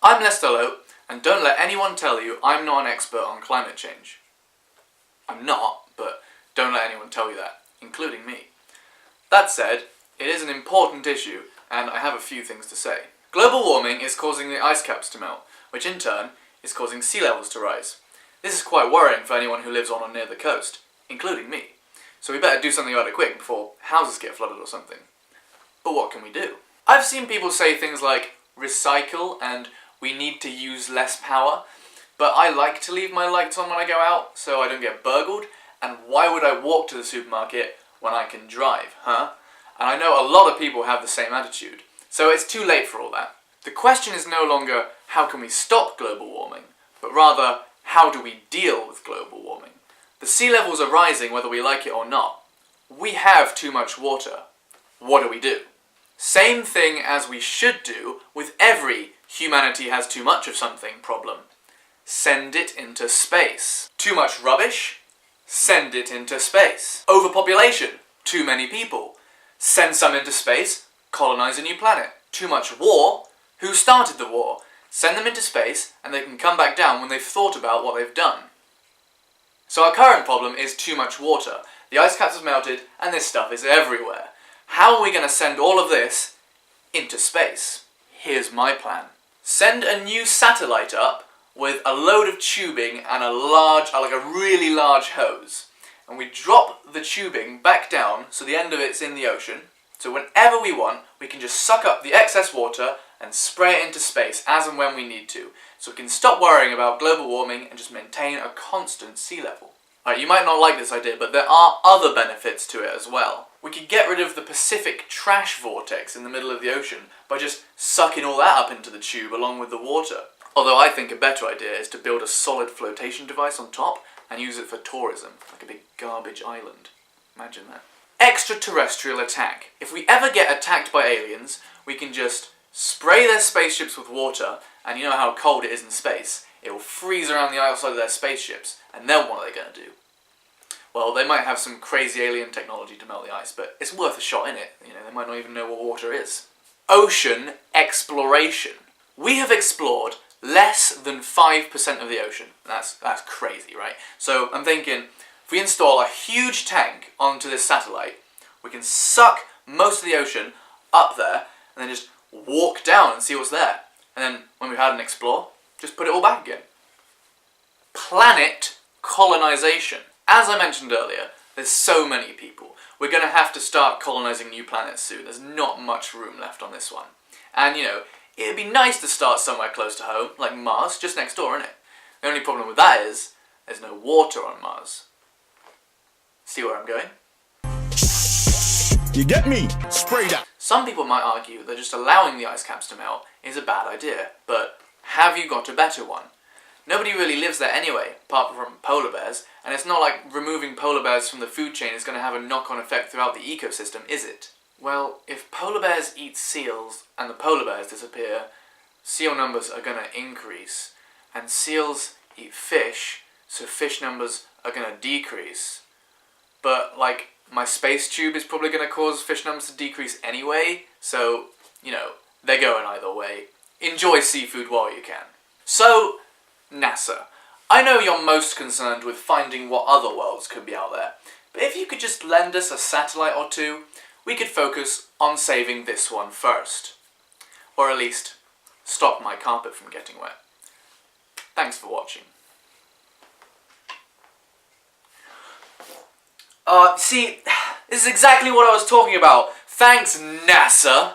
I'm Lester, and don't let anyone tell you I'm not an expert on climate change. I'm not, but don't let anyone tell you that, including me. That said, it is an important issue, and I have a few things to say. Global warming is causing the ice caps to melt, which in turn is causing sea levels to rise. This is quite worrying for anyone who lives on or near the coast, including me. So we better do something about it quick before houses get flooded or something. But what can we do? I've seen people say things like recycle and we need to use less power, but I like to leave my lights on when I go out so I don't get burgled, and why would I walk to the supermarket when I can drive, huh? And I know a lot of people have the same attitude, so it's too late for all that. The question is no longer how can we stop global warming, but rather how do we deal with global warming? The sea levels are rising whether we like it or not. We have too much water. What do? Same thing as we should do with every humanity has too much of something problem. Send it into space. Too much rubbish? Send it into space. Overpopulation? Too many people? Send some into space, colonize a new planet. Too much war? Who started the war? Send them into space and they can come back down when they've thought about what they've done. So our current problem is too much water. The ice caps have melted and this stuff is everywhere. How are we going to send all of this into space? Here's my plan. Send a new satellite up with a load of tubing and a really large hose. And we drop the tubing back down so the end of it's in the ocean. So whenever we want, we can just suck up the excess water and spray it into space as and when we need to. So we can stop worrying about global warming and just maintain a constant sea level. Alright, you might not like this idea, but there are other benefits to it as well. We could get rid of the Pacific trash vortex in the middle of the ocean by just sucking all that up into the tube along with the water. Although I think a better idea is to build a solid flotation device on top and use it for tourism, like a big garbage island. Imagine that. Extraterrestrial attack. If we ever get attacked by aliens, we can just spray their spaceships with water, and you know how cold it is in space. It will freeze around the outside of their spaceships, and then what are they going to do? Well, they might have some crazy alien technology to melt the ice, but it's worth a shot, innit? You know, they might not even know what water is. Ocean exploration. We have explored less than 5% of the ocean. That's crazy, right? So I'm thinking, if we install a huge tank onto this satellite, we can suck most of the ocean up there, and then just walk down and see what's there. And then, when we've had an explore, just put it all back again. Planet colonization. As I mentioned earlier, there's so many people. We're going to have to start colonizing new planets soon. There's not much room left on this one. And, you know, it'd be nice to start somewhere close to home, like Mars, just next door, innit? The only problem with that is, there's no water on Mars. See where I'm going? You get me? Sprayed out. Some people might argue that just allowing the ice caps to melt is a bad idea, but have you got a better one? Nobody really lives there anyway, apart from polar bears, and it's not like removing polar bears from the food chain is going to have a knock-on effect throughout the ecosystem, is it? Well, if polar bears eat seals and the polar bears disappear, seal numbers are going to increase, and seals eat fish, so fish numbers are going to decrease. But, like, my space tube is probably going to cause fish numbers to decrease anyway, so, you know, they're going either way. Enjoy seafood while you can. So, NASA. I know you're most concerned with finding what other worlds could be out there, but if you could just lend us a satellite or two, we could focus on saving this one first. Or at least, stop my carpet from getting wet. Thanks for watching. See, this is exactly what I was talking about. Thanks, NASA!